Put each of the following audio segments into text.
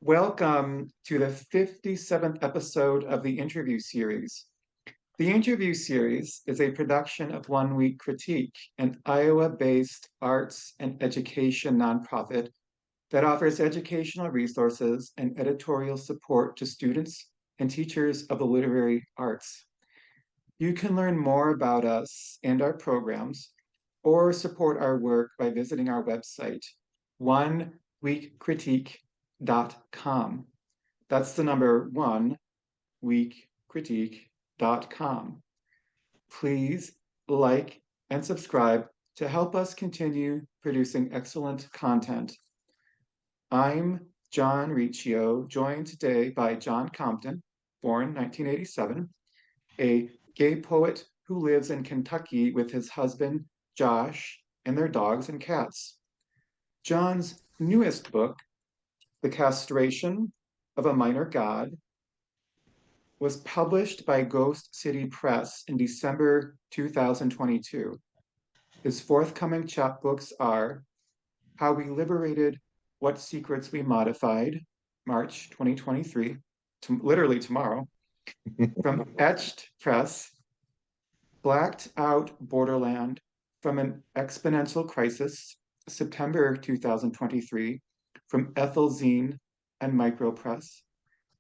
Welcome to the 57th episode of the interview series. The interview series is a production of One Week Critique, an Iowa-based arts and education nonprofit that offers educational resources and editorial support to students and teachers of the literary arts. You can learn more about us and our programs or support our work by visiting our website, oneweekcritique.com. That's the number oneweekcritique.com. Please like and subscribe to help us continue producing excellent content. I'm Jon Riccio, joined today by John Compton, born 1987, a gay poet who lives in Kentucky with his husband, Josh, and their dogs and cats. John's newest book, The Castration of a Minor God, was published by Ghost City Press in December 2022. His forthcoming chapbooks are How We Liberated What Secrets We Modified, March 2023, literally tomorrow, from Etched Press, Blacked Out Borderland from an Exponential Crisis, September 2023, from Ethelzine and Micropress,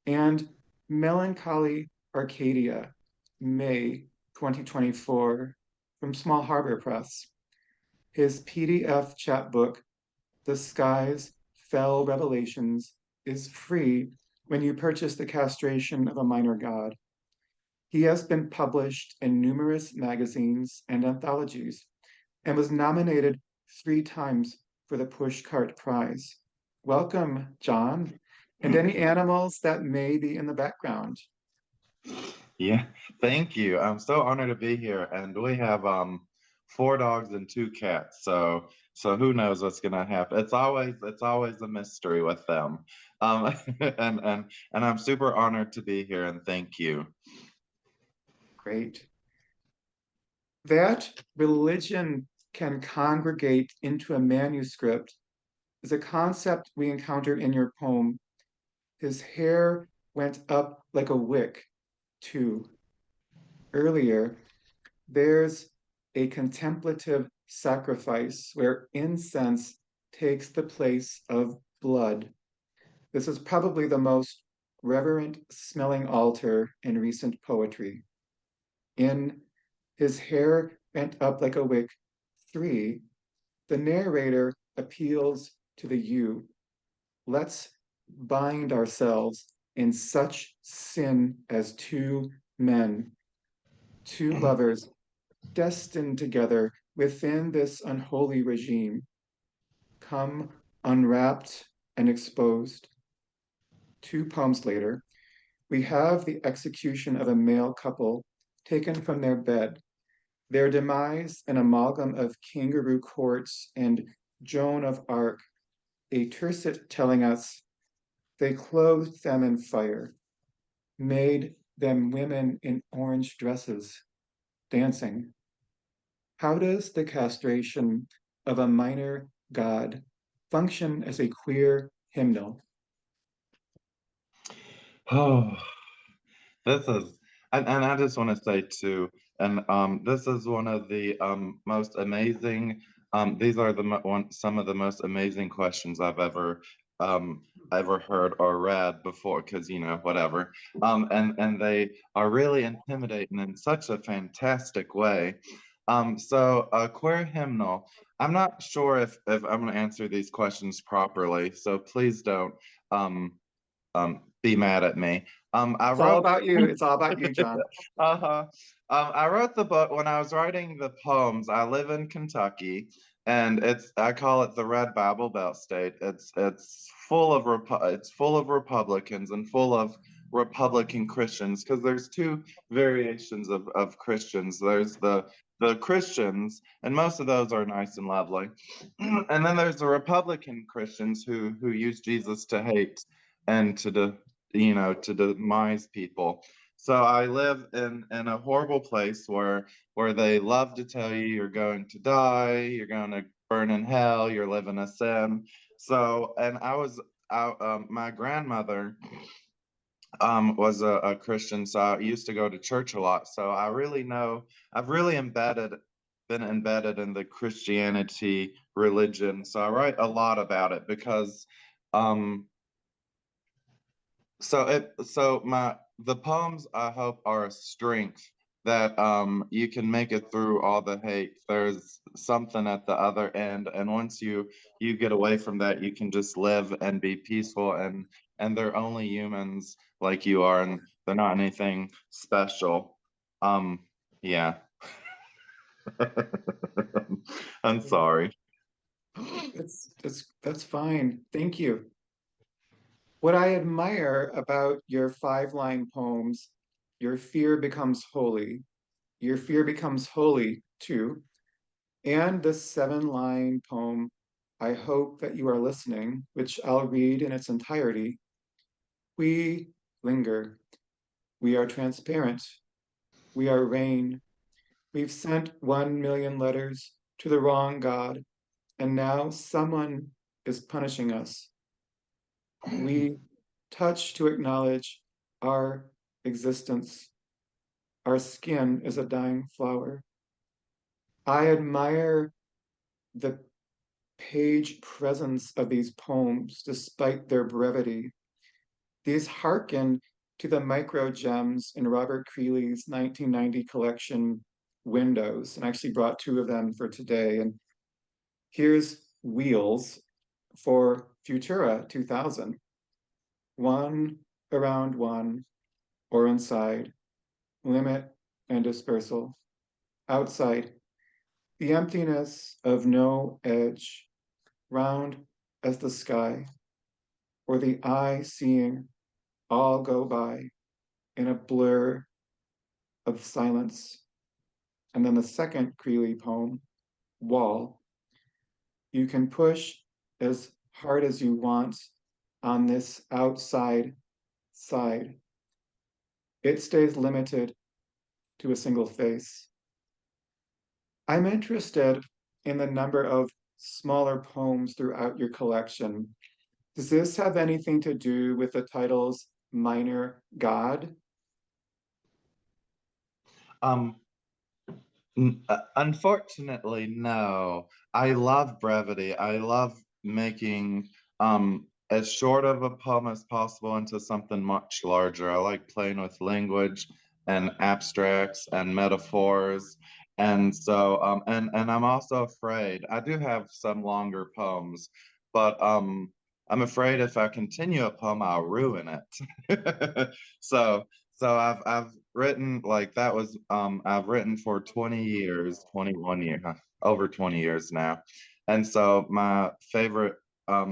and Melancholy Arcadia, May 2024, from Small Harbor Press. His PDF chapbook, The Sky's Fell Revelations, is free when you purchase The Castration of a Minor God. He has been published in numerous magazines and anthologies and was nominated 3 times for the Pushcart Prize. Welcome, John, and any animals that may be in the background. Yeah, thank you. I'm so honored to be here, and we have 4 dogs and 2 cats. So who knows what's gonna happen? It's always a mystery with them. Um, and I'm super honored to be here, and thank you. Great. That religion can congregate into a manuscript is a concept we encounter in your poem. His hair went up like a wick, too. Earlier, there's a contemplative sacrifice where incense takes the place of blood. This is probably the most reverent smelling altar in recent poetry. In His Hair Went Up Like a Wick 3, the narrator appeals to the you. Let's bind ourselves in such sin as 2 men, 2 lovers destined together within this unholy regime, come unwrapped and exposed. 2 poems later, we have the execution of a male couple taken from their bed, their demise an amalgam of kangaroo courts and Joan of Arc, a tercet telling us they clothed them in fire, made them women in orange dresses, dancing. How does the castration of a minor god function as a queer hymnal? Oh, this is, and I just want to say too, and this is one of the most amazing. These are some of the most amazing questions I've ever heard or read before, because whatever. And they are really intimidating in such a fantastic way. So a queer hymnal. I'm not sure if I'm going to answer these questions properly, so please don't be mad at me. I It's all wrote. about you. It's all about you, John. Uh-huh. I wrote the book when I was writing the poems. I live in Kentucky, and I call it the Red Bible Belt State. It's full of Republicans and full of Republican Christians, because there's 2 variations of Christians. There's the Christians, and most of those are nice and lovely, and then there's the Republican Christians who use Jesus to hate and to demise people. So I live in a horrible place where they love to tell you you're going to die, you're going to burn in hell, you're living a sin. So, and my grandmother was a Christian, so I used to go to church a lot. So I really know I've really been embedded in the Christianity religion. So I write a lot about it because um so my the poems I hope are a strength that you can make it through all the hate. There's something at the other end, and once you get away from that, you can just live and be peaceful, and they're only humans like you are, and they're not anything special. Yeah. I'm sorry. That's fine. Thank you. What I admire about your 5-line poems, your fear becomes holy, your fear becomes holy too, and the 7-line poem, I hope that you are listening, which I'll read in its entirety. We linger. We are transparent. We are rain. We've sent 1 million letters to the wrong God, and now someone is punishing us. We touch to acknowledge our existence. Our skin is a dying flower. I admire the page presence of these poems despite their brevity. These hearken to the micro gems in Robert Creeley's 1990 collection Windows, and I actually brought 2 of them for today. And here's Wheels for Futura 2000. One around one or inside, limit and dispersal. Outside, the emptiness of no edge, round as the sky, or the eye seeing all go by in a blur of silence. And then the second Creeley poem, Wall. You can push as hard as you want on this outside side. It stays limited to a single face. I'm interested in the number of smaller poems throughout your collection. Does this have anything to do with the titles Minor God? Um, Unfortunately, no. I love brevity. I love making as short of a poem as possible into something much larger. I like playing with language and abstracts and metaphors. And so and I'm also afraid. I do have some longer poems, but I'm afraid if I continue a poem, I'll ruin it. So I've written like that was I've written for 20 years, 21 years, over 20 years now. And so my favorite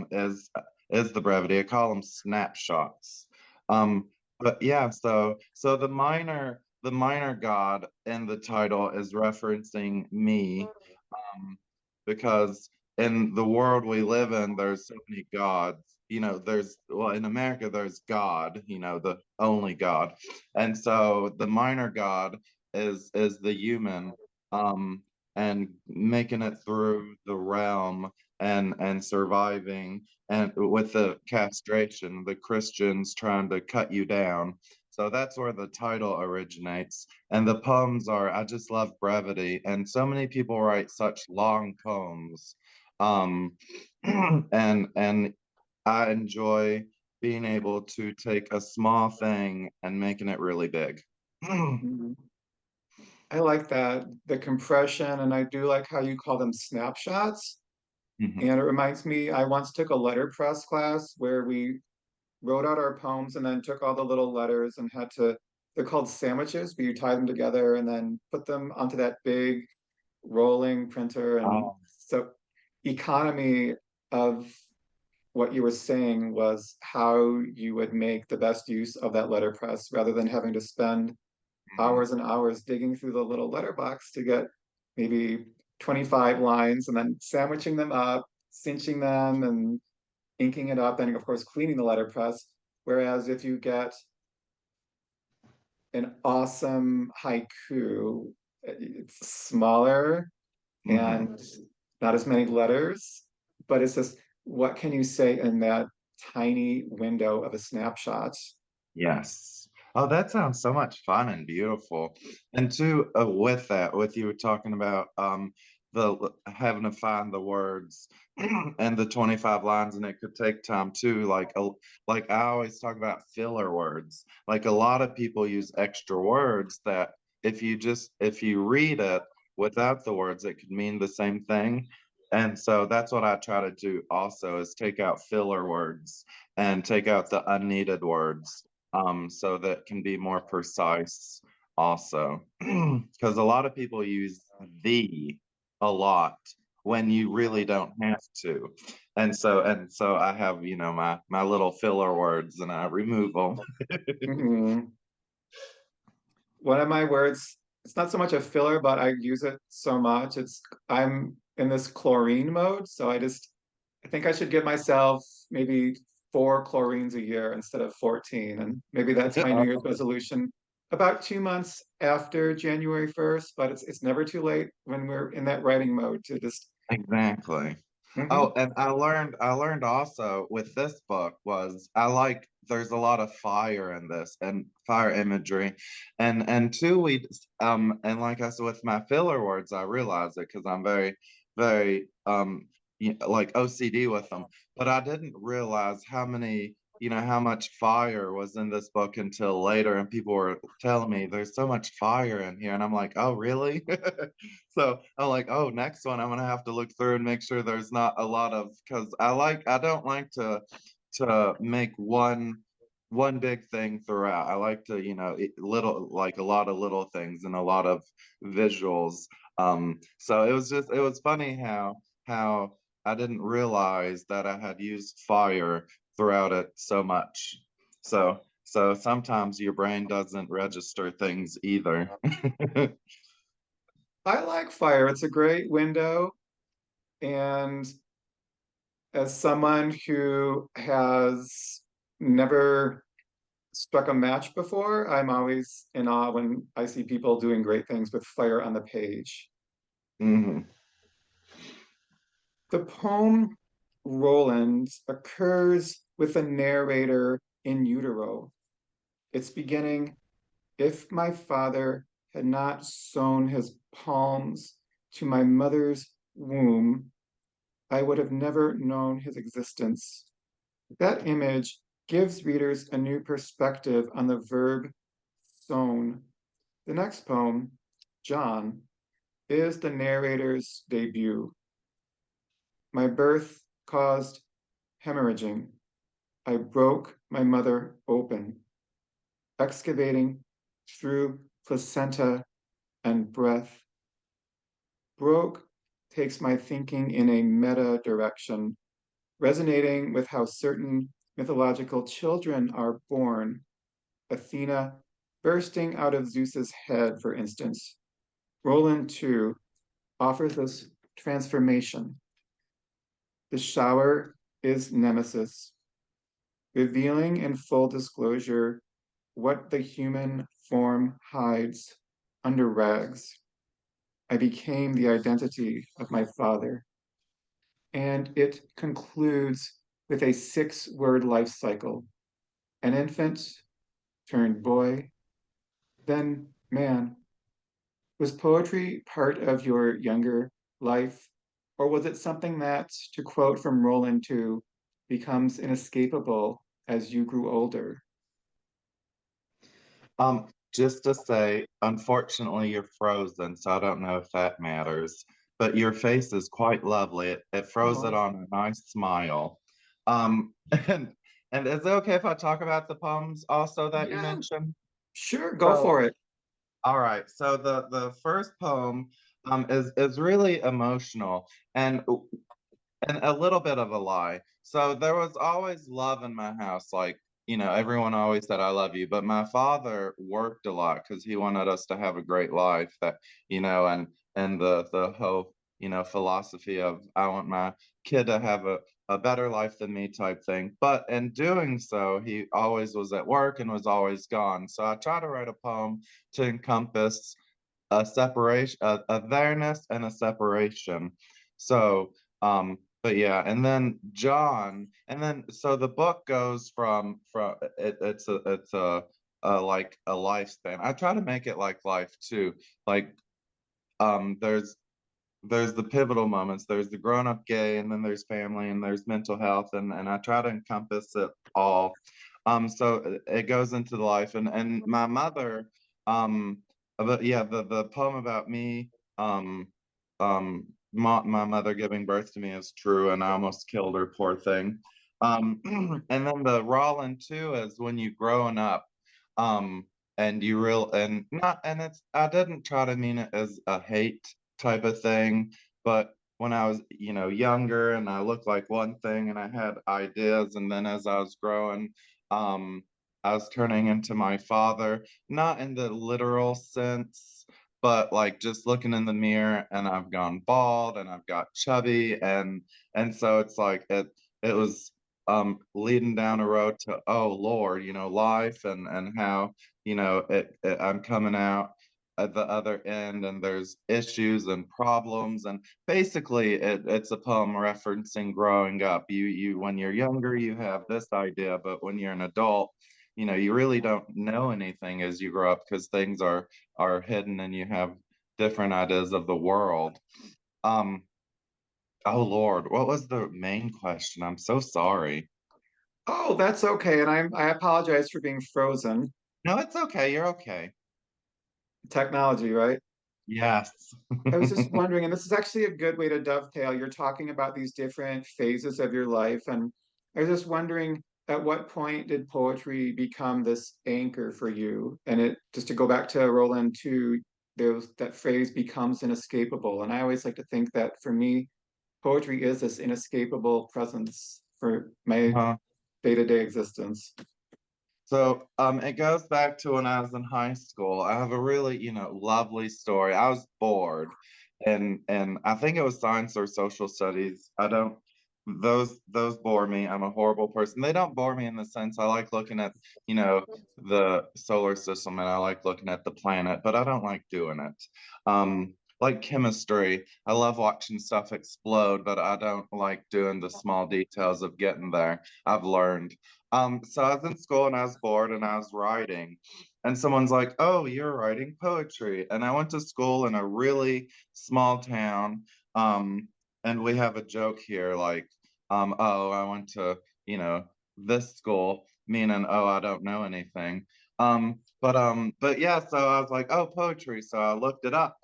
is the brevity. I call them snapshots. But yeah, so the minor god in the title is referencing me, um, because in the world we live in, there's so many gods. Well, in America, there's God, the only God. And so the minor god is the human, um, and making it through the realm and surviving, and with the castration, the Christians trying to cut you down. So that's where the title originates. And the poems are, I just love brevity. And so many people write such long poems. Um, and I enjoy being able to take a small thing and making it really big. Mhm. I like that, the compression, and I do like how you call them snapshots. Mhm. And it reminds me, I once took a letterpress class where we wrote out our poems and then took all the little letters and had to, they're called sandwiches, but you tie them together and then put them onto that big rolling printer. And Oh, so, economy of what you were saying was how you would make the best use of that letterpress rather than having to spend mhm. hours and hours digging through the little letterbox to get maybe 25 lines and then sandwiching them up, cinching them and inking it up, and of course cleaning the letterpress. Whereas if you get an awesome haiku, it's smaller Mhm. and not as many letters, but it's just what can you say in that tiny window of a snapshot. Yes. Oh, that sounds so much fun and beautiful. And too, with that, with you talking about the having to find the words and the 25 lines, and it could take time too. Like I always talk about filler words. Like a lot of people use extra words that if you read it without the words, it could mean the same thing. And so that's what I try to do also is take out filler words and take out the unneeded words so that can be more precise also. Because a lot of people use the a lot when you really don't have to. And so I have, my little filler words and I remove them. Mhm. One of my words, it's not so much a filler, but I use it so much. I'm in this chlorine mode, so I think I should give myself maybe 4 chlorines a year instead of 14. And maybe that's my New Year's resolution about 2 months after January 1st, but it's never too late when we're in that writing mode to just, Exactly. Oh, mhm, and I learned also with this book was I like there's a lot of fire in this and fire imagery. And two we and like I said with my filler words, I realize it because I'm very, very like OCD with them. But I didn't realize how much fire was in this book until later, and people were telling me there's so much fire in here, and I'm like, oh, really? So I'm like, oh, next one I'm gonna have to look through and make sure there's not a lot of because I don't like to make one big thing throughout. I like to, little like a lot of little things and a lot of visuals. So it was funny how I didn't realize that I had used fire throughout it so much. So sometimes your brain doesn't register things either. I like fire. It's a great window. And as someone who has never struck a match before, I'm always in awe when I see people doing great things with fire on the page. Mhm. The poem Roland occurs with a narrator in utero. Its beginning, if my father had not sewn his palms to my mother's womb, I would have never known his existence. That image gives readers a new perspective on the verb sewn. The next poem, John, is the narrator's debut. My birth caused hemorrhaging. I broke my mother open, excavating through placenta and breath. Broke takes my thinking in a meta direction, resonating with how certain mythological children are born. Athena bursting out of Zeus's head, for instance. Roland, too, offers us transformation. The shower is Nemesis, revealing in full disclosure what the human form hides under rags. I became the identity of my father. And it concludes with a 6 word life cycle: an infant turned boy, then man. Was poetry part of your younger life, or was it something that, to quote from Roland too, becomes inescapable as you grew older? Just to say, unfortunately, you're frozen, so I don't know if that matters. But your face is quite lovely. It froze it Oh, on a nice smile. Um, and and is it okay if I talk about the poems also that you yeah, mentioned? sure, go So, for it. all right. So the first poem is really emotional and a little bit of a lie. So there was always love in my house. Like, everyone always said, I love you. But my father worked a lot because he wanted us to have a great life and the whole, philosophy of I want my kid to have a better life than me type thing. But in doing so, he always was at work and was always gone. So I try to write a poem to encompass a separation, a there-ness and a separation. So, but yeah, and then John, and then so the book goes from it's a like a lifespan. I try to make it like life too. Like there's the pivotal moments, there's the grown-up gay, and then there's family, and there's mental health, and I try to encompass it all. So it goes into the life, and my mother, but yeah, the poem about me, my mother giving birth to me is true, and I almost killed her, poor thing. And then the Rollin too is when you growing up, um, and you real and not, and it's I didn't try to mean it as a hate type of thing. But when I was, younger and I looked like one thing and I had ideas, and then as I was growing, um, I was turning into my father, not in the literal sense, but like just looking in the mirror and I've gone bald and I've got chubby, and so it's like it was leading down a road to, oh Lord, life, and how, I'm coming out at the other end, and there's issues and problems, and basically it's a poem referencing growing up. You when you're younger you have this idea, but when you're an adult, you really don't know anything as you grow up because things are hidden and you have different ideas of the world. um oh Lord, what was the main question? I'm so sorry. Oh, that's okay. And I apologize for being frozen. No, it's okay, you're okay. Technology, right? Yes. I was just wondering, and this is actually a good way to dovetail. You're talking about these different phases of your life, and I was just wondering, at what point did poetry become this anchor for you? And it just to go back to Roland too, there's that phrase becomes inescapable. And I always like to think that for me, poetry is this inescapable presence for my Uh, day-to-day existence. So it goes back to when I was in high school. I have a really, lovely story. I was bored, and I think it was science or social studies. I don't those bore me. I'm a horrible person. They don't bore me in the sense I like looking at, the solar system, and I like looking at the planet, but I don't like doing it. Like chemistry, I love watching stuff explode, but I don't like doing the small details of getting there. I've learned. So I was in school and I was bored and I was writing. And someone's like, "Oh, you're writing poetry." And I went to school in a really small town. And we have a joke here like, oh, I went to, this school, meaning, oh, I don't know anything. But yeah, so I was like, oh, poetry. So I looked it up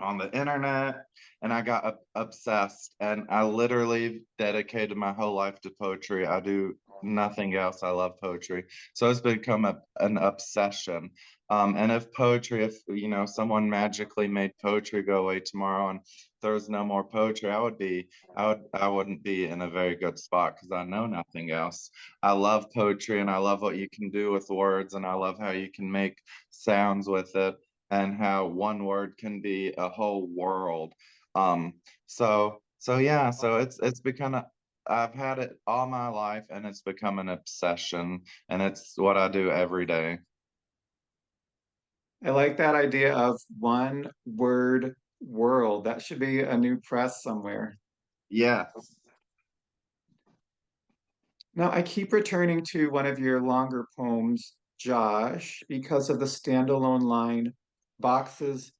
on the internet, and I got obsessed, and I literally dedicated my whole life to poetry. I do nothing else. I love poetry. So it's become an obsession. And if poetry, if someone magically made poetry go away tomorrow and there was no more poetry, I wouldn't be in a very good spot because I know nothing else. I love poetry and I love what you can do with words, and I love how you can make sounds with it, and how one word can be a whole world. So yeah, so it's become I've had it all my life, and it's become an obsession, and it's what I do every day. I like that idea of one word world. That should be a new press somewhere. Yes. Now, I keep returning to one of your longer poems, Josh, because of the standalone line, boxes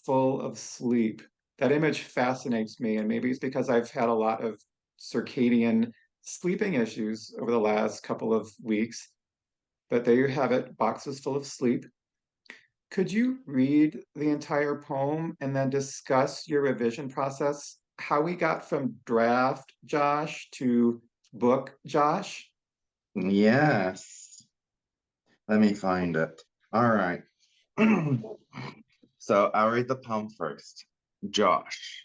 full of sleep. That image fascinates me, and maybe it's because I've had a lot of circadian sleeping issues over the last couple of weeks. But there you have it, boxes full of sleep. Could you read the entire poem and then discuss your revision process? How we got from draft Josh to book Josh? Yes. Let me find it. All right. So I'll read the poem first. Josh.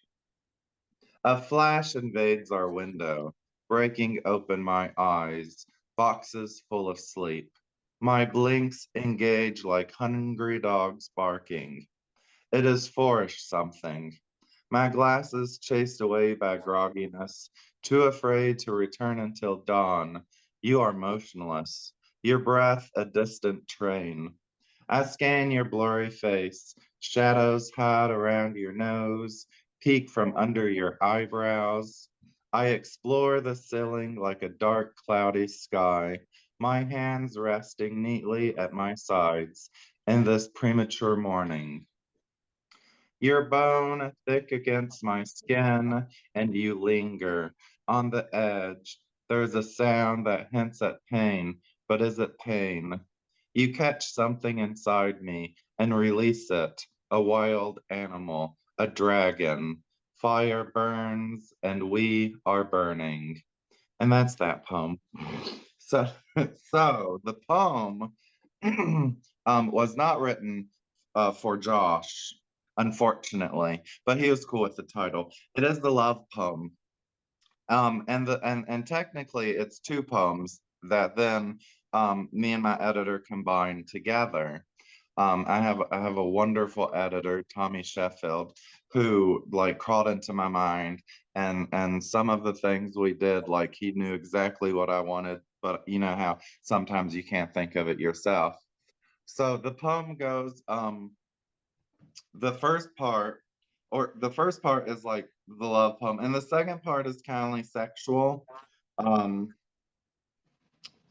A flash invades our window, breaking open my eyes, boxes full of sleep. My blinks engage like hungry dogs barking. It is fourish something. My glasses chased away by grogginess, too afraid to return until dawn. You are motionless, your breath a distant train. I scan your blurry face, shadows hide around your nose, peek from under your eyebrows. I explore the ceiling like a dark, cloudy sky, my hands resting neatly at my sides in this premature morning. Your bone thick against my skin, and you linger on the edge. There's a sound that hints at pain, but is it pain? You catch something inside me and release it, a wild animal, a dragon. Fire burns, and we are burning. And that's that poem. So, so the poem was not written for Josh, unfortunately, but he was cool with the title. It is the love poem. And technically it's two poems that then me and my editor combined together. I have a wonderful editor, Tommy Sheffield, who like crawled into my mind, and some of the things we did, like he knew exactly what I wanted, but you know how sometimes you can't think of it yourself. So the poem goes, the first part, or the first part is like the love poem, and the second part is kind of sexual. Um,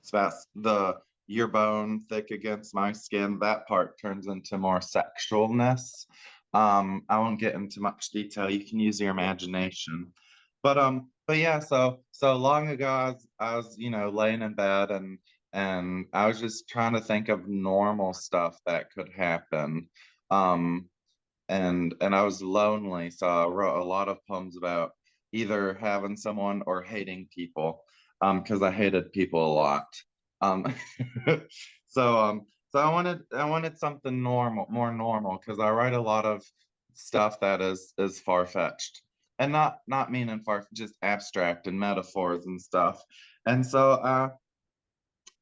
it's about the your bone thick against my skin. That part turns into more sexualness. I won't get into much detail. You can use your imagination. But yeah, so long ago I was laying in bed and I was just trying to think of normal stuff that could happen. Um, and I was lonely, so I wrote a lot of poems about either having someone or hating people, because I hated people a lot. Um, so I wanted something normal, more normal, because I write a lot of stuff that is far-fetched, and not meaning far, just abstract and metaphors and stuff. And so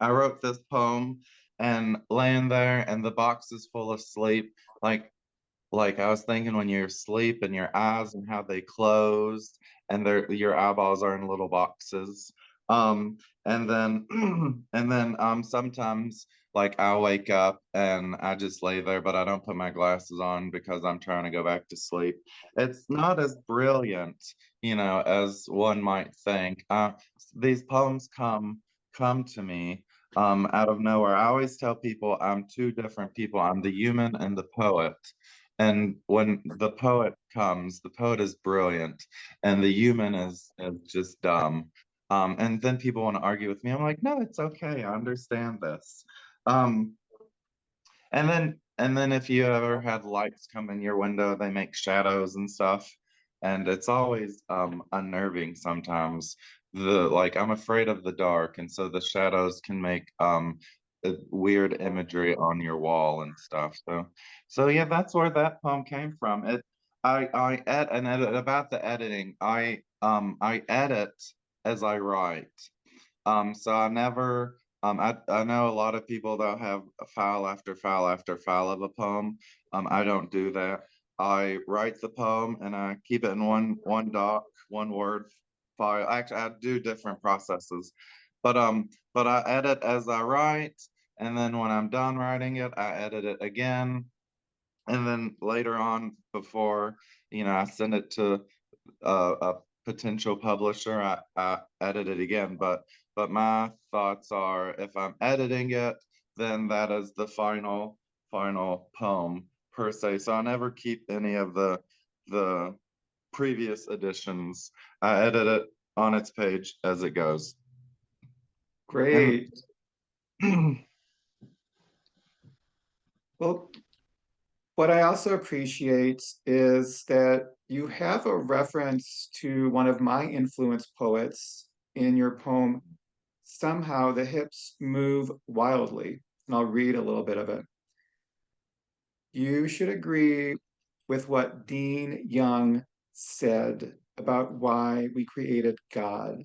I wrote this poem and laying there, and the box is full of sleep, like I was thinking when you're asleep and your eyes and how they close and your eyeballs are in little boxes. And then sometimes like I'll wake up and I just lay there, but I don't put my glasses on because I'm trying to go back to sleep. It's not as brilliant, as one might think. These poems come to me out of nowhere. I always tell people I'm two different people. I'm the human and the poet. And when the poet comes, the poet is brilliant, and the human is just dumb. And then people want to argue with me. I'm like, no, it's okay. I understand this. Um, and then if you ever had lights come in your window, they make shadows and stuff. And it's always unnerving sometimes. Like I'm afraid of the dark, and so the shadows can make weird imagery on your wall and stuff. So yeah, that's where that poem came from. And about the editing, I edit as I write. So I never, I know a lot of people that have a file after file after file of a poem. I don't do that. I write the poem and I keep it in one doc, one word file. Actually, I do different processes, but I edit as I write, and then when I'm done writing it, I edit it again, and then later on, before I send it to a potential publisher, I edit it again. But my thoughts are, if I'm editing it, then that is the final poem per se. So I never keep any of the previous editions. I edit it on its page as it goes. And Great. Well, what I also appreciate is that you have a reference to one of my influence poets in your poem, Somehow the Hips Move Wildly. And I'll read a little bit of it. You should agree with what Dean Young said about why we created God.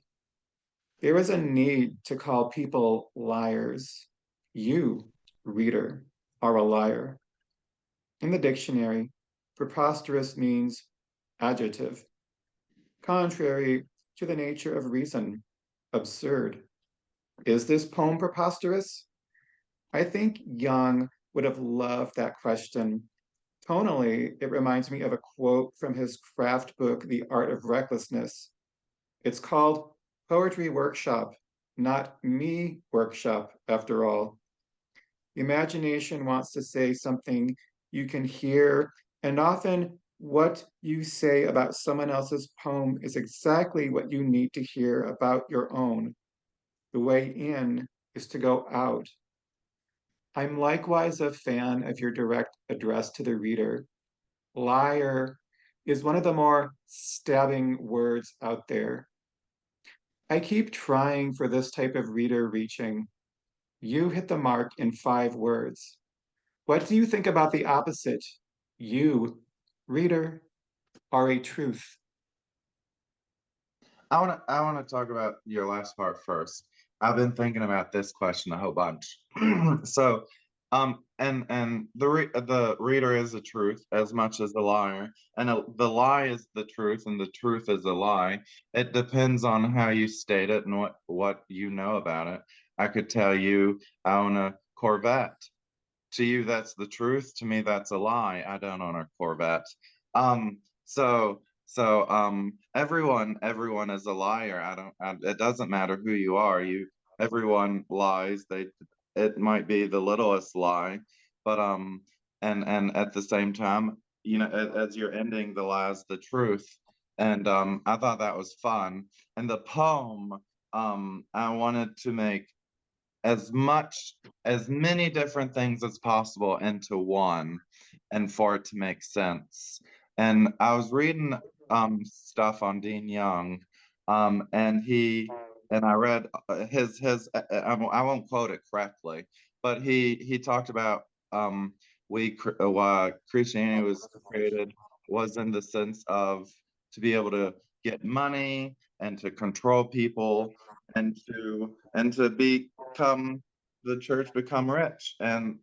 There is a need to call people liars. You, reader, are a liar. In the dictionary, preposterous means adjective, contrary to the nature of reason, absurd. Is this poem preposterous? I think Young would have loved that question. Tonally, it reminds me of a quote from his craft book, The Art of Recklessness. It's called Poetry Workshop, not Me Workshop, after all. Imagination wants to say something you can hear, and often what you say about someone else's poem is exactly what you need to hear about your own. The way in is to go out. I'm likewise a fan of your direct address to the reader. Liar is one of the more stabbing words out there. I keep trying for this type of reader reaching. You hit the mark in 5 words. What do you think about the opposite? You, reader, are a truth. I wanna talk about your last part first. I've been thinking about this question a whole bunch. So, and the reader is the truth as much as the liar, and the lie is the truth, and the truth is a lie. It depends on how you state it and what you know about it. I could tell you I own a Corvette. To you, that's the truth. To me, that's a lie. I don't own a Corvette. Everyone is a liar. It doesn't matter who you are. Everyone lies. It might be the littlest lie, but and at the same time, as you're ending the lie's the truth. And I thought that was fun. And the poem, I wanted to make as many different things as possible into one and for it to make sense. And I was reading stuff on Dean Young, and I read I won't quote it correctly, but he talked about why Christianity was created was in the sense of to be able to get money and to control people and to become the church become rich, and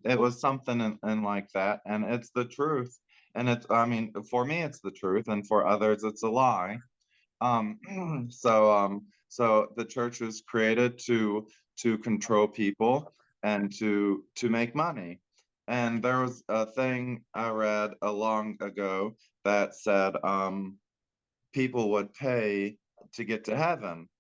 it was something and like that, and it's the truth. And it's, I mean, for me it's the truth, and for others it's a lie. So the church was created to control people and to make money. And there was a thing I read a long ago that said people would pay to get to heaven,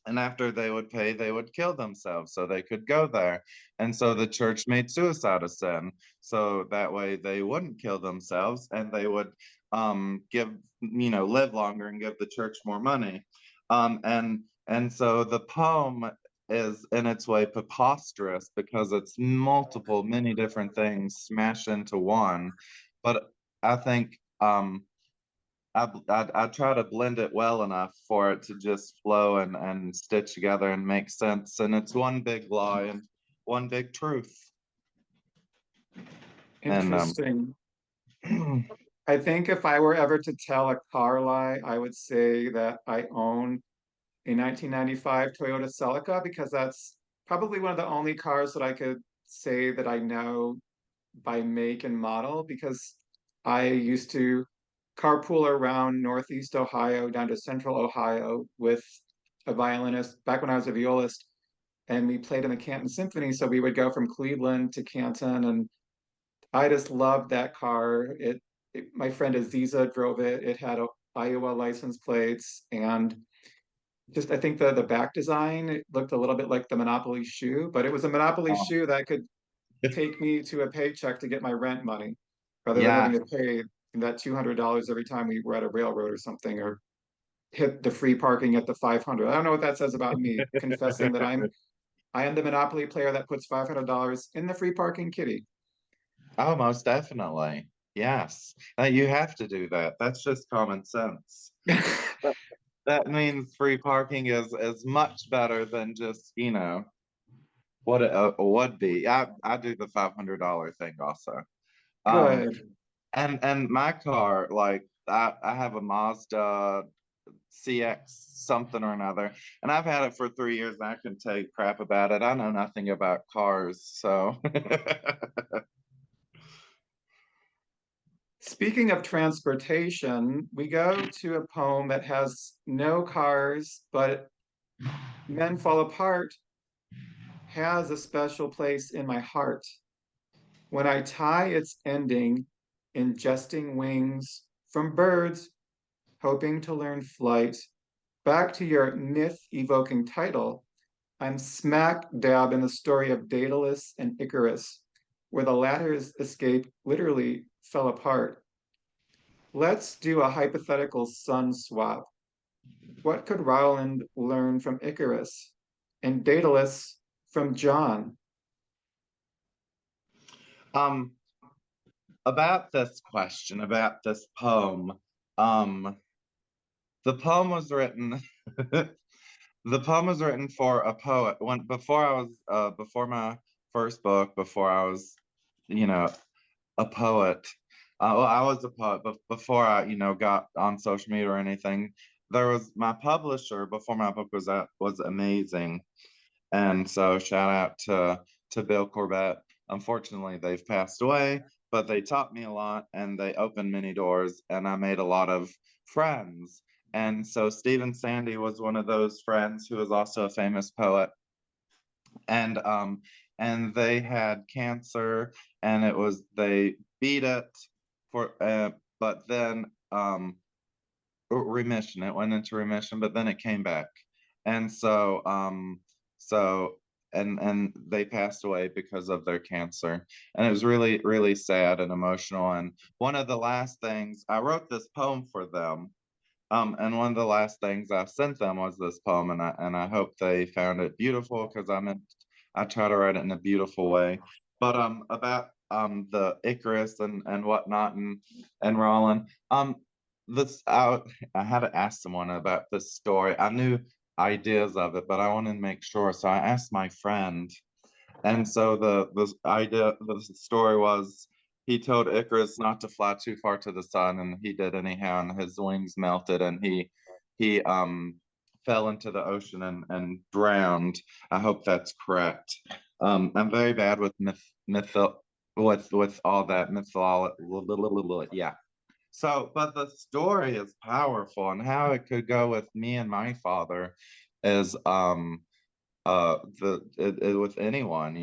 and after they would pay, they would kill themselves so they could go there. And so the church made suicide a sin. So that way they wouldn't kill themselves, and they would live longer and give the church more money. And so the poem is in its way preposterous because it's many different things smashed into one. But I think I try to blend it well enough for it to just flow and stitch together and make sense. And it's one big lie and one big truth. And Interesting. I think if I were ever to tell a car lie, I would say that I own a 1995 Toyota Celica because that's probably one of the only cars that I could say that I know by make and model because I used to carpool around Northeast Ohio down to Central Ohio with a violinist back when I was a violist, and we played in the Canton Symphony. So we would go from Cleveland to Canton, and I just loved that car. My friend Aziza drove it. It had Iowa license plates, and just I think the back design it looked a little bit like the Monopoly shoe, but it was a Monopoly um, shoe that could take me to a paycheck to get my rent money, rather than yeah. having to pay that $200 every time we were at a railroad or something, or hit the free parking at the 500. I don't know what that says about me, confessing that I am the Monopoly player that puts $500 in the free parking kitty. Oh, most definitely. Yes. You have to do that. That's just common sense. That, that means free parking is much better than just, what it would be. I do the $500 thing also. Um, Good. and my car, like I have a Mazda CX something or another, and I've had it for 3 years, and I can tell you crap about it. I know nothing about cars, so Speaking of transportation, we go to a poem that has no cars, but Men Fall Apart has a special place in my heart. When I tie its ending in jesting wings from birds hoping to learn flight, Back to your myth-evoking title, I'm smack dab in the story of Daedalus and Icarus, where the latter's escape literally fell apart. Let's do a hypothetical sun swap. What could Rowland learn from Icarus and Daedalus from Jon? Um, about this question, about this poem, um, the poem was written the poem was written for a poet when before I was before my first book, before I was, you know, a poet. Well, I was a poet, but before I, got on social media or anything, there was my publisher before my book was out was amazing. And so shout out to Bill Corbett. Unfortunately, they've passed away, but they taught me a lot and they opened many doors and I made a lot of friends. And so Stephen Sandy was one of those friends who was also a famous poet. And they had cancer and it was they beat it for but then remission. It went into remission, but then it came back. And so and they passed away because of their cancer. And it was really, really sad and emotional. And one of the last things I wrote this poem for them. And one of the last things I sent them was this poem, and I hope they found it beautiful because I try to write it in a beautiful way. But about the Icarus and whatnot and Roland. This I had to ask someone about this story. I knew ideas of it, but I wanted to make sure. So I asked my friend, and so the story was he told Icarus not to fly too far to the sun, and he did anyhow, and his wings melted, and he fell into the ocean and drowned. I hope that's correct. I'm very bad with myth with all that mythology. Yeah. So, but the story is powerful, and how it could go with me and my father is with anyone,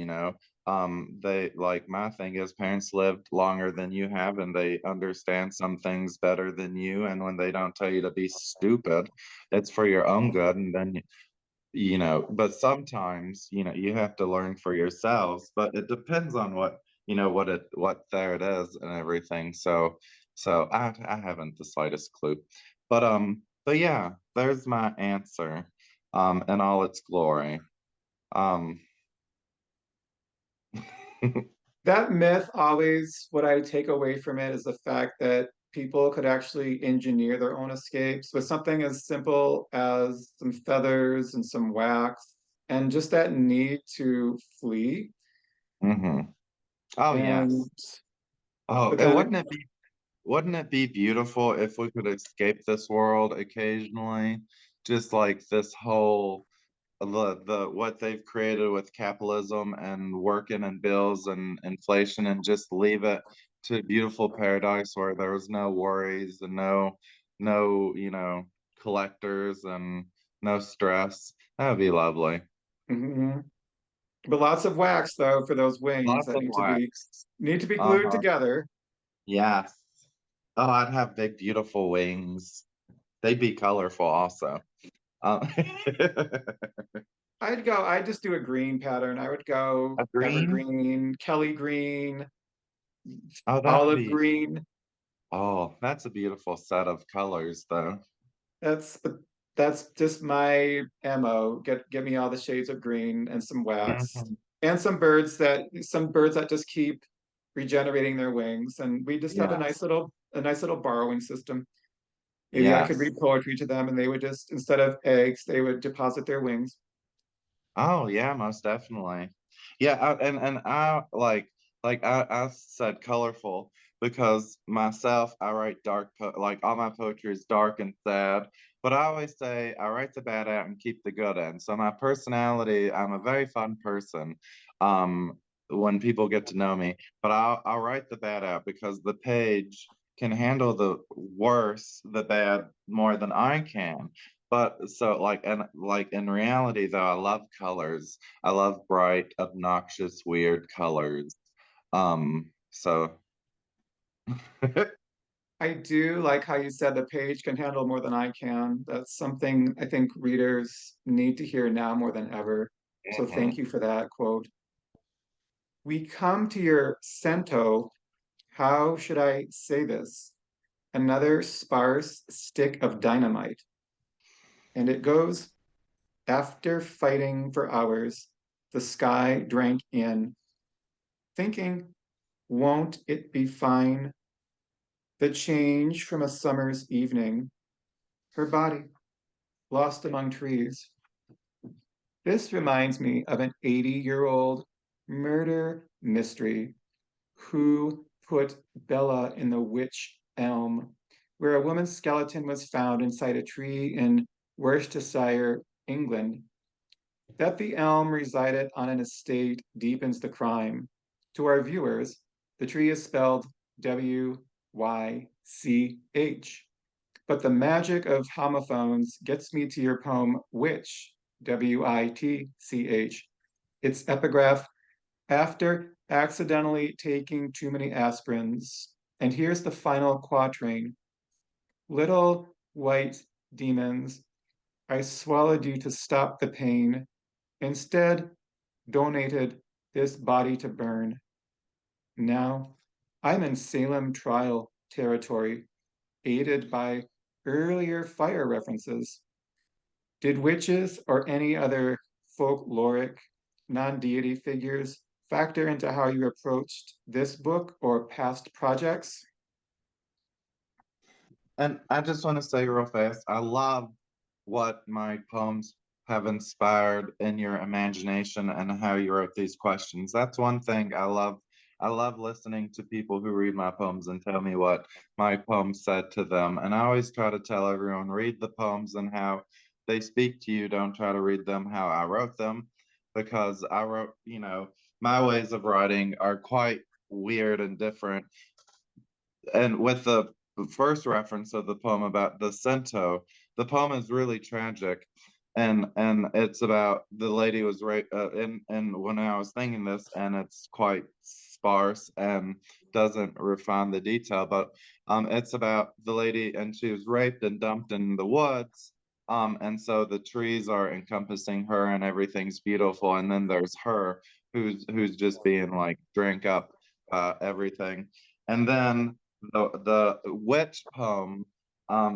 they like my thing is parents lived longer than you have and they understand some things better than you, and when they don't tell you to be stupid, it's for your own good. And then but sometimes you have to learn for yourselves, but it depends on what there it is and everything. So I haven't the slightest clue, but yeah, there's my answer in all its glory. um That myth always, what I take away from it is the fact that people could actually engineer their own escapes with something as simple as some feathers and some wax and just that need to flee. hmm Oh And yes. Oh, but then wouldn't it be beautiful if we could escape this world occasionally? Just like this whole the what they've created with capitalism and working and bills and inflation, and just leave it to a beautiful paradise where there was no worries and no collectors and no stress. That would be lovely. mhm. But lots of wax though for those wings Lots that of wax. need to be glued Uh-huh. together. Yes. Oh, I'd have big, beautiful wings. They'd be colorful also. Um, I'd just do a green pattern. I would go a green? evergreen, Kelly green, Oh, that'd olive be, green. oh, that's a beautiful set of colors though. That's that's just my MO. Get me all the shades of green and some wax Mhm. and some birds that just keep regenerating their wings. And we just have Yes. a nice little borrowing system. Maybe I could Yes. read poetry to them and they would just, instead of eggs, they would deposit their wings. Oh yeah, most definitely. Yeah, and I I said colorful because myself I write like all my poetry is dark and sad, but I always say I write the bad out and keep the good in. So my personality, I'm a very fun person. Um, when people get to know me, but I'll write the bad out because the page can handle the worse, the bad more than I can. But so like in reality though, I love colors. I love bright, obnoxious, weird colors. So I do like how you said the page can handle more than I can. That's something I think readers need to hear now more than ever. So Mhm. thank you for that quote. We come to your cento, how should I say this? Another sparse stick of dynamite. And it goes, after fighting for hours, the sky drank in, thinking, won't it be fine? The change from a summer's evening, her body lost among trees. This reminds me of an 80-year-old murder mystery. Who put Bella in the witch elm, where a woman's skeleton was found inside a tree in Worcestershire, England? That the elm resided on an estate deepens the crime. To our viewers, the tree is spelled Wych, but the magic of homophones gets me to your poem Witch, Witch. Its epigraph, after accidentally taking too many aspirins. And here's the final quatrain. Little white demons, I swallowed you to stop the pain. Instead, donated this body to burn. Now, I'm in Salem trial territory, aided by earlier fire references. Did witches or any other folkloric non-deity figures factor into how you approached this book or past projects? And I just want to say real fast, I love what my poems have inspired in your imagination and how you wrote these questions. That's one thing I love. I love listening to people who read my poems and tell me what my poems said to them. And I always try to tell everyone, read the poems and how they speak to you. Don't try to read them how I wrote them, because I wrote, my ways of writing are quite weird and different. And with the first reference of the poem about the cento, the poem is really tragic, and it's about the lady was raped. And when I was thinking this, and it's quite sparse and doesn't refine the detail, but it's about the lady and she was raped and dumped in the woods. And so the trees are encompassing her and everything's beautiful, and then there's her who's just being like drank up everything. And then the witch poem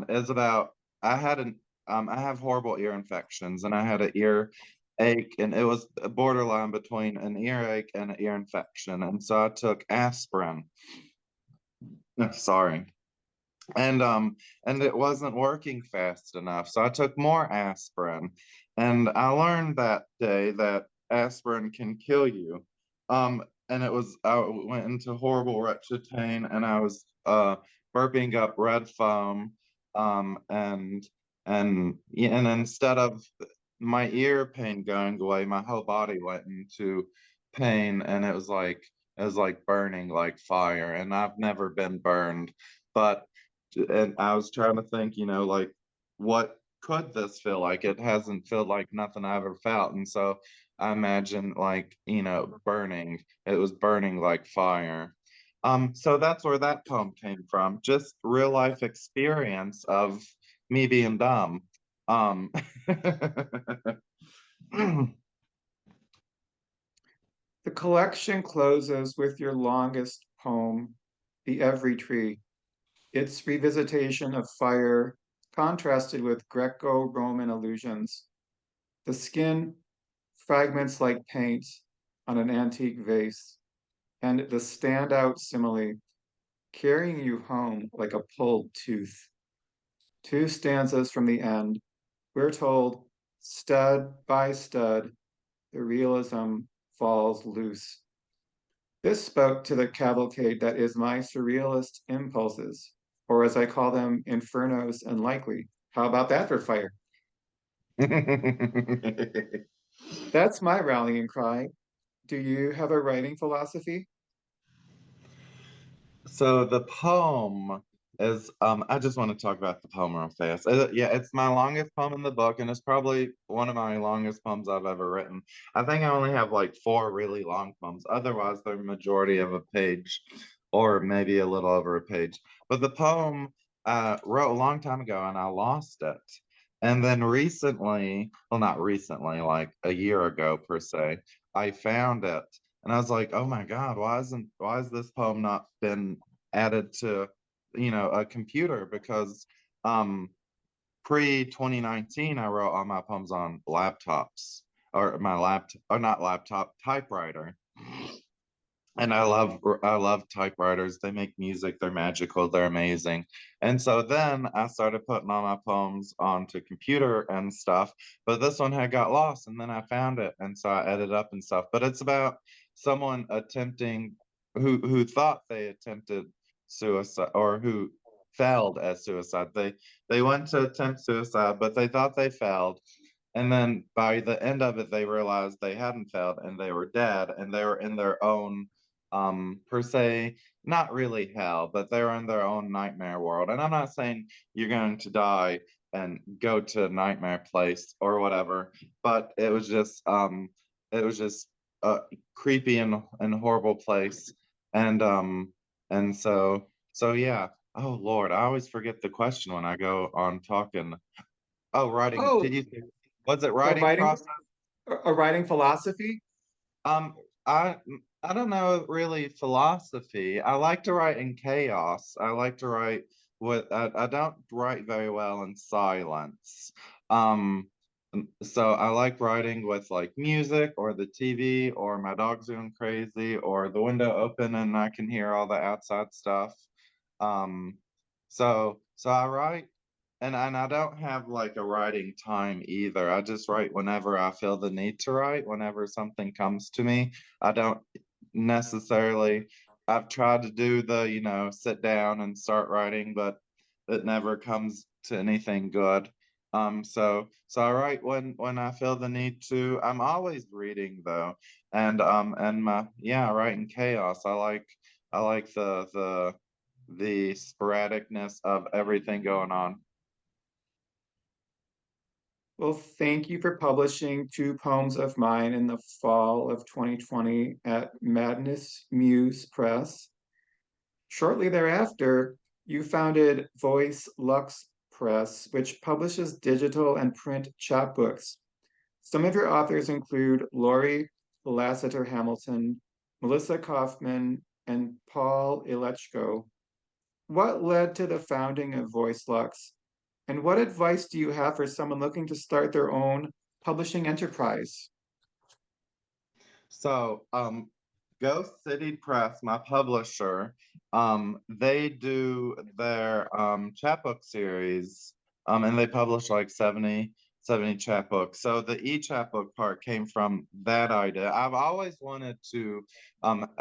is about I have horrible ear infections and I had an ear ache, and it was a borderline between an earache and an ear infection, and so I took aspirin. Sorry. And it wasn't working fast enough, so I took more aspirin, and I learned that day that aspirin can kill you. And I went into horrible Roaccutane, and I was burping up red foam, um and and instead of my ear pain going away, my whole body went into pain, and it was like burning like fire, and I've never been burned. But and I was trying to think, like, what could this feel like? It hasn't felt like nothing I ever felt. And so I imagine, like, burning. It was burning like fire. So that's where that poem came from. Just real life experience of me being dumb. Um, The collection closes with your longest poem, The Every Tree. Its revisitation of fire contrasted with Greco-Roman allusions. The skin fragments like paint on an antique vase, and the standout simile carrying you home like a pulled tooth. Two stanzas from the end, we're told, stud by stud, the realism falls loose. This spoke to the cavalcade that is my surrealist impulses, or as I call them, infernos unlikely. How about that for fire? That's my rallying cry. Do you have a writing philosophy? So the poem is I just want to talk about the poem real fast. Yeah, it's my longest poem in the book, and it's probably one of my longest poems I've ever written. I think I only have like four really long poems. Otherwise, they're majority of a page or maybe a little over a page. But the poem wrote a long time ago and I lost it. And then recently, well, not recently, like a year ago per se, I found it and I was like, oh my God, why has this poem not been added to, a computer? Because um pre 2019, I wrote all my poems on laptops or my laptop or not laptop typewriter. And I love typewriters. They make music, they're magical, they're amazing. And so then I started putting all my poems onto computer and stuff, but this one had got lost and then I found it and so I edited up and stuff. But it's about someone attempting who thought they attempted suicide or who failed at suicide. They went to attempt suicide, but they thought they failed. And then by the end of it, they realized they hadn't failed and they were dead and they were in their own per se, not really hell, but they're in their own nightmare world. And I'm not saying you're going to die and go to a nightmare place or whatever, but it was just a creepy and horrible place. And and so yeah. Oh Lord, I always forget the question when I go on talking. Oh, writing. Oh, Did you say, was it a writing writing process? a writing philosophy? Um, I I don't know really philosophy. I like to write in chaos. I like to write I don't write very well in silence. Um, so I like writing with like music or the TV or my dog's doing crazy or the window open and I can hear all the outside stuff. Um, so I write and I don't have like a writing time either. I just write whenever I feel the need to write, whenever something comes to me. I don't necessarily, I've tried to do the, sit down and start writing, but it never comes to anything good. So I write when I feel the need to. I'm always reading though. And my yeah, I write in chaos. I like the sporadicness of everything going on. Well, thank you for publishing two poems of mine in the fall of 2020 at Madness Muse Press. Shortly thereafter, you founded Voice Lux Press, which publishes digital and print chapbooks. Some of your authors include Lori Lassiter Hamilton, Melissa Kaufman, and Paul Ilechko. What led to the founding of Voice Lux? And what advice do you have for someone looking to start their own publishing enterprise? So, Ghost City Press, my publisher, they do their chapbook series, and they publish like 70 chapbooks. So the e-chapbook part came from that idea. I've always wanted to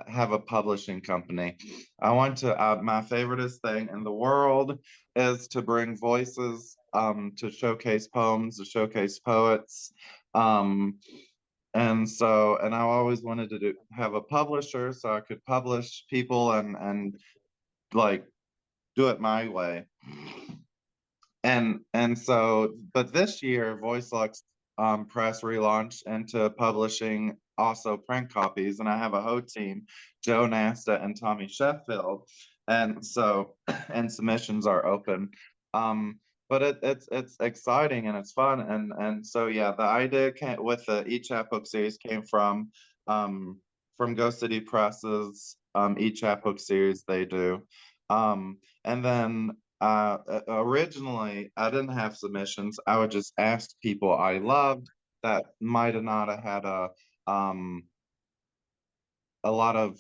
have a publishing company. I want to, my favoriteest thing in the world is to bring voices to showcase poems, to showcase poets. Um, and I always wanted to have a publisher so I could publish people and like do it my way. But this year, Voice Lux Press relaunched into publishing also print copies, and I have a whole team, Joe Nasta and Tommy Sheffield, and so and submissions are open. But it's exciting and it's fun, and so yeah, the idea came with the e-chapbook series came from Ghost City Press's e-chapbook series they do, and then originally, I didn't have submissions. I would just ask people I loved that might have not have had a lot of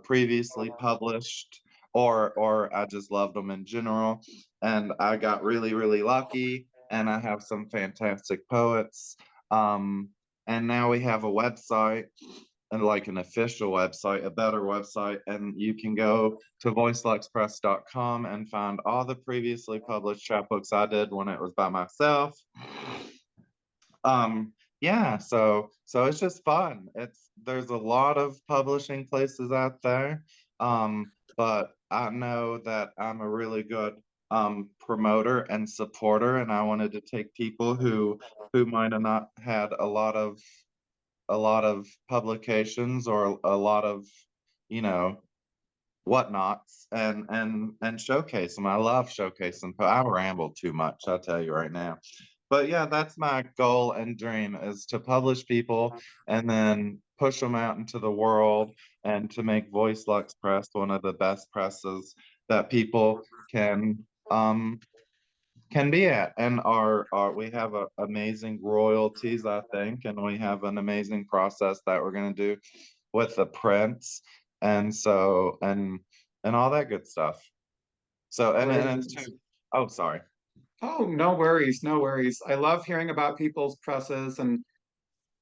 previously published, or I just loved them in general, and I got really really lucky, and I have some fantastic poets. Um, and now we have a website and like an official website, a better website, and you can go to voiceluxpress.com and find all the previously published chapbooks I did when it was by myself. Yeah, so it's just fun. There's a lot of publishing places out there. But I know that I'm a really good promoter and supporter, and I wanted to take people who might have not had a lot of publications or a lot of, you know, whatnots and showcase them. I love showcasing. I ramble too much, I'll tell you right now. But yeah, that's my goal and dream is to publish people and then push them out into the world and to make Voice Lux Press one of the best presses that people um can be at. And our we have amazing royalties, I think, and we have an amazing process that we're going to do with the prints and so and all that good stuff. So and Great. it's too, oh sorry. Oh, no worries, no worries. I love hearing about people's presses, and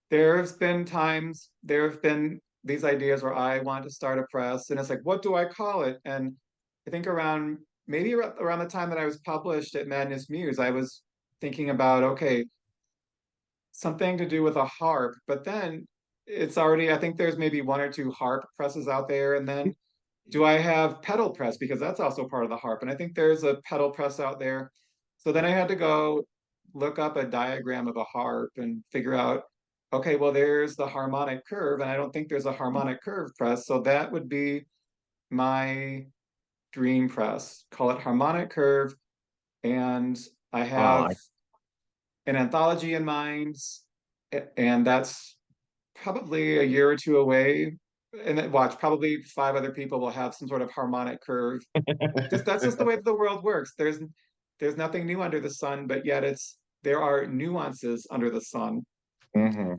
there have been these ideas where I want to start a press, and it's like, what do I call it? And I think around the time that I was published at Madness Muse, I was thinking about, okay, something to do with a harp, but then I think there's maybe one or two harp presses out there, and then do I have pedal press? Because that's also part of the harp. And I think there's a pedal press out there. So then I had to go look up a diagram of a harp and figure out, okay, well, there's the harmonic curve, and I don't think there's a harmonic curve press. So that would be my dream press. Call it harmonic curve. And I Oh, have an anthology in mind, and that's probably a year or two away. And then watch, probably five other people will have some sort of harmonic curve. Just that's just the way that the world works. There's nothing new under the sun, but yet there are nuances under the sun. hmm.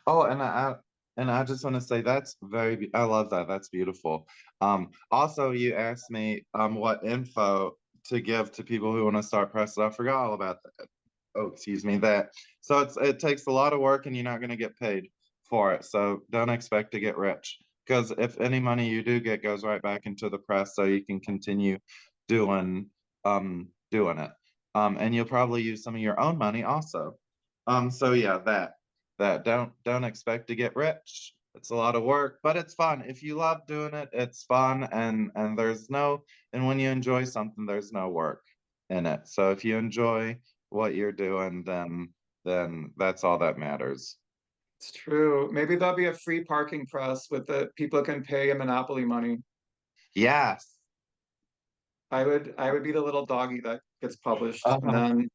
Oh, and I just want to say that's I love that. That's beautiful. Also you asked me what info to give to people who want to start pressing. I forgot all about that. Oh, excuse me, that. So it takes a lot of work and you're not going to get paid for it. So don't expect to get rich because if any money you do get goes right back into the press so you can continue doing doing it. And you'll probably use some of your own money also. So yeah, that don't expect to get rich. It's a lot of work, but it's fun. If you love doing it, it's fun and there's no and when you enjoy something, there's no work in it. So if you enjoy what you're doing, then that's all that matters. It's true. Maybe there'll be a free parking press with the people can pay a monopoly money. Yes. I would be the little doggy that gets published, and Uh-huh. then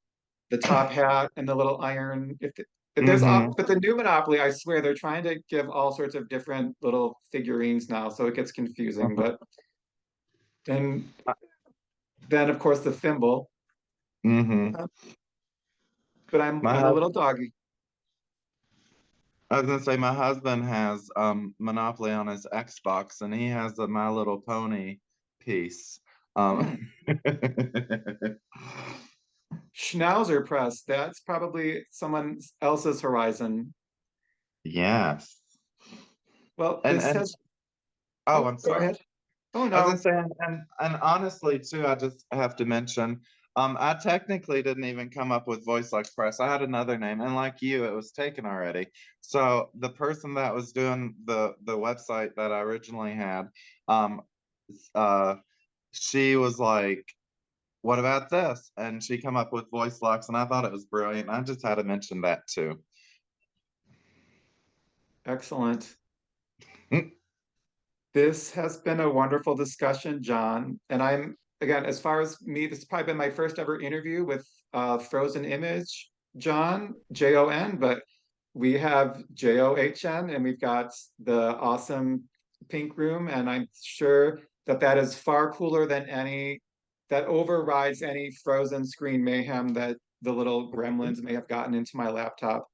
the top hat and the little iron. If there's Mm-hmm. but the new Monopoly, I swear they're trying to give all sorts of different little figurines now, so it gets confusing. Uh-huh. But and then of course the thimble. Mm-hmm. Uh, But My I'm the hus- little doggy. I was gonna say my husband has Monopoly on his Xbox and he has a My Little Pony piece. Hmm. Schnauzer press. That's probably someone else's horizon. Yes. Well, this And has. oh, Oh, I'm go sorry. ahead. Oh I was gonna no. say, and honestly too, I just have to mention, I technically didn't even come up with Voice Lux Press. I had another name, and like you, it was taken already. So the person that was doing the website that I originally had, um, uh, she was like, "What about this?" And she come up with Voice Lux, and I thought it was brilliant. I just had to mention that too. Excellent. This has been a wonderful discussion, John. And again, as far as me, this has probably been my first ever interview with Frozen Image, John, Jon, but we have JOHN and we've got the awesome Pink Room. And I'm sure that that is far cooler than that overrides any Frozen screen mayhem that the little gremlins may have gotten into my laptop.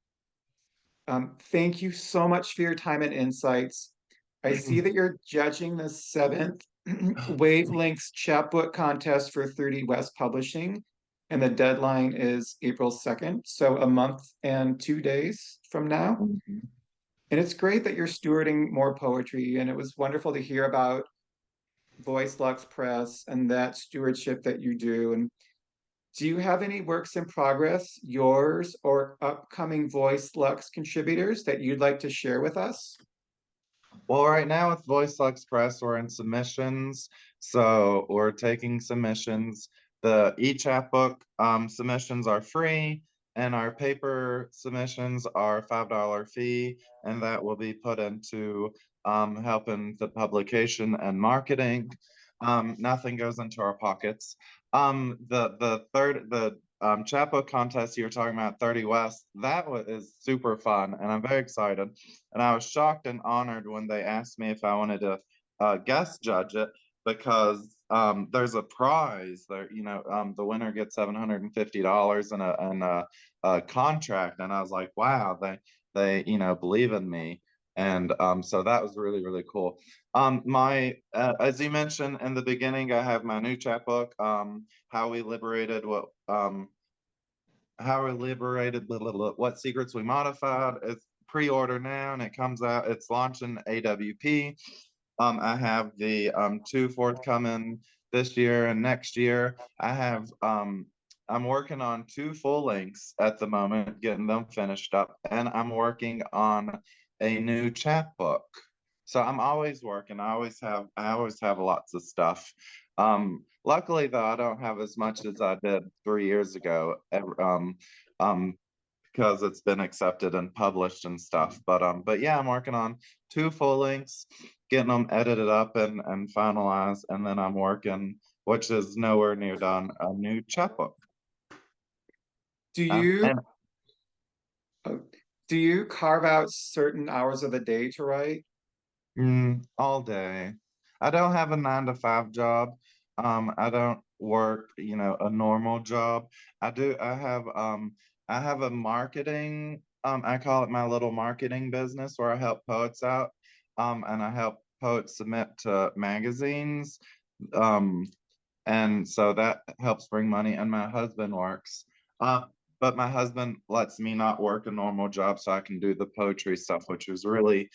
Thank you so much for your time and insights. I see that you're judging the seventh Wavelengths chapbook contest for 30 West Publishing, and the deadline is April 2nd, so a month and 2 days from now. And it's great that you're stewarding more poetry, and it was wonderful to hear about Voice Lux Press and that stewardship that you do. And do you have any works in progress, yours or upcoming Voice Lux contributors that you'd like to share with us? Well, right now with Voice Lux Press, we're in submissions. So we're taking submissions. The e-chapbook submissions are free. and our paper submissions are $5 fee, and that will be put into helping the publication and marketing. Nothing goes into our pockets. The chapbook contest you were talking about, 30 West, that is super fun, and I'm very excited. And I was shocked and honored when they asked me if I wanted to guest judge it, because there's a prize there. The winner gets $750 and a contract, and I was like, wow, they believe in me, and so that was really really cool. My As you mentioned in the beginning, I have my new chapbook, how we liberated what blah, blah, blah, what secrets we modified. It's pre-order now, and it comes out. It's launching AWP. I have the two forthcoming this year and next year. I'm working on two full lengths at the moment, getting them finished up, and I'm working on a new chapbook. So I'm always working. I always have lots of stuff. Luckily though, I don't have as much as I did 3 years ago. Um, because it's been accepted and published and stuff. But yeah, I'm working on two full lengths, getting them edited up and finalized, and then I'm working, which is nowhere near done, a new chapbook. Do you And uh, do you carve out certain hours of the day to write? all day. I don't have a 9 to 5 job. I don't work, a normal job. I have a marketing, I call it my little marketing business, where I help poets out. And I help poets submit to magazines. Um, and so that helps bring money, and my husband works. Uh, but my husband lets me not work a normal job so I can do the poetry stuff, which is really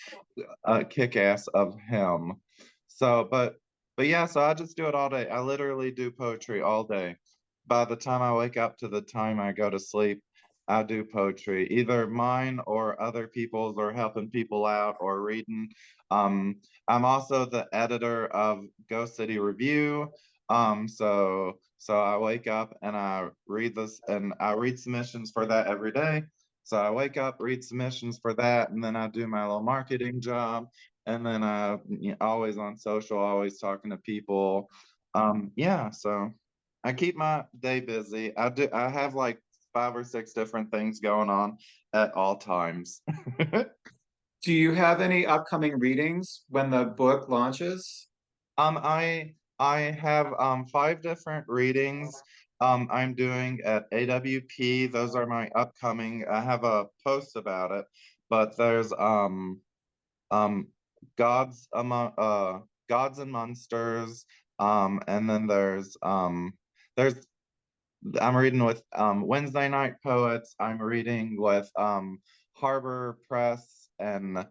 kick ass of him. So, but yeah, so I just do it all day. I literally do poetry all day. By the time I wake up to the time I go to sleep, I do poetry, either mine or other people's, or helping people out, or reading. I'm also the editor of Ghost City Review. So I wake up and I read this, and I read submissions for that every day. So I wake up, read submissions for that, and then I do my little marketing job, and then always on social, always talking to people. Yeah, so I keep my day busy. I have like 5 or 6 different things going on at all times. Do you have any upcoming readings when the book launches? I have 5 different readings I'm doing at AWP. Those are my upcoming. I have a post about it, but there's um Gods and Monsters, and then there's I'm reading with Wednesday Night Poets. I'm reading with Harbor Press and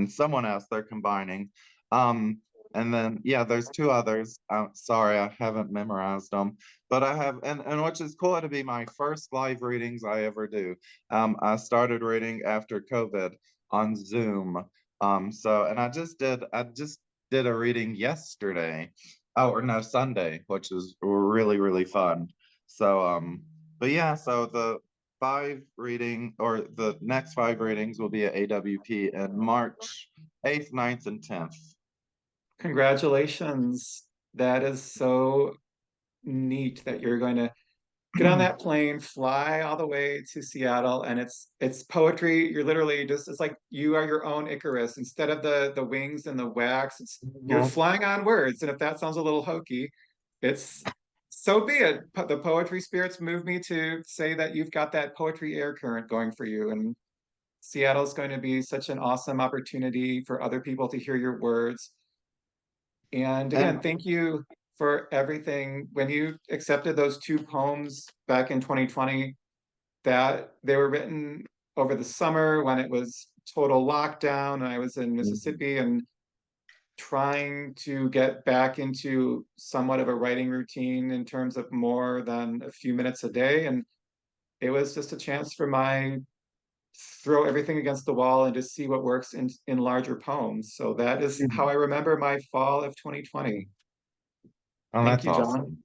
someone else they're combining. And then yeah, there's 2 others. Sorry, I haven't memorized them, but I have, and which is cool to be my first live readings I ever do. I started reading after COVID on Zoom. And I just did a reading yesterday. Oh, or no, Sunday, which is really really fun. So but yeah, so the next 5 readings will be at AWP in March 8th, 9th, and 10th. Congratulations. That is so neat that you're going to get on that plane, fly all the way to Seattle, and it's poetry. You're literally just it's like you are your own Icarus. Instead of the wings and the wax, you're Mhm. flying on words. And if that sounds a little hokey, it's so be it. The poetry spirits move me to say that you've got that poetry air current going for you. And Seattle's going to be such an awesome opportunity for other people to hear your words. And again, And thank you for everything. When you accepted those two poems back in 2020, that they were written over the summer when it was total lockdown, and I was in Mhm. Mississippi and trying to get back into somewhat of a writing routine in terms of more than a few minutes a day. And it was just a chance for my throw everything against the wall and just see what works in larger poems. So that is how I remember my fall of 2020. Oh, Thank that's you, John. awesome.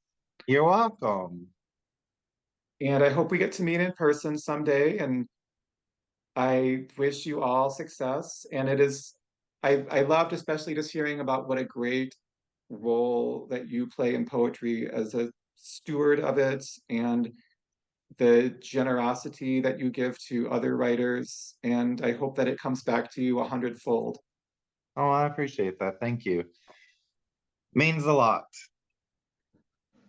You're welcome. And I hope we get to meet in person someday. And I wish you all success. And I loved especially just hearing about what a great role that you play in poetry as a steward of it and the generosity that you give to other writers. And I hope that it comes back to you 100-fold. Oh, I appreciate that. Thank you. Means a lot.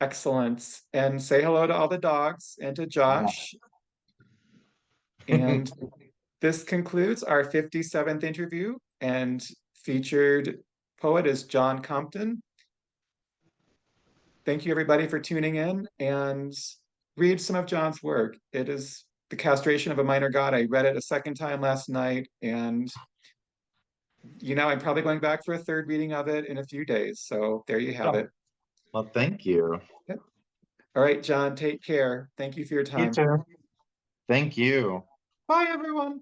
Excellent. And say hello to all the dogs and to Yeah. Josh. And this concludes our 57th interview, and featured poet is John Compton. Thank you, everybody, for tuning in, and read some of John's work. It is The Castration of a Minor God. I read it a second time last night, and I'm probably going back for a third reading of it in a few days. So there you have Oh, it. well, thank you. Yep. All right, John, take care. Thank you for your You time. too. Thank you. Bye, everyone.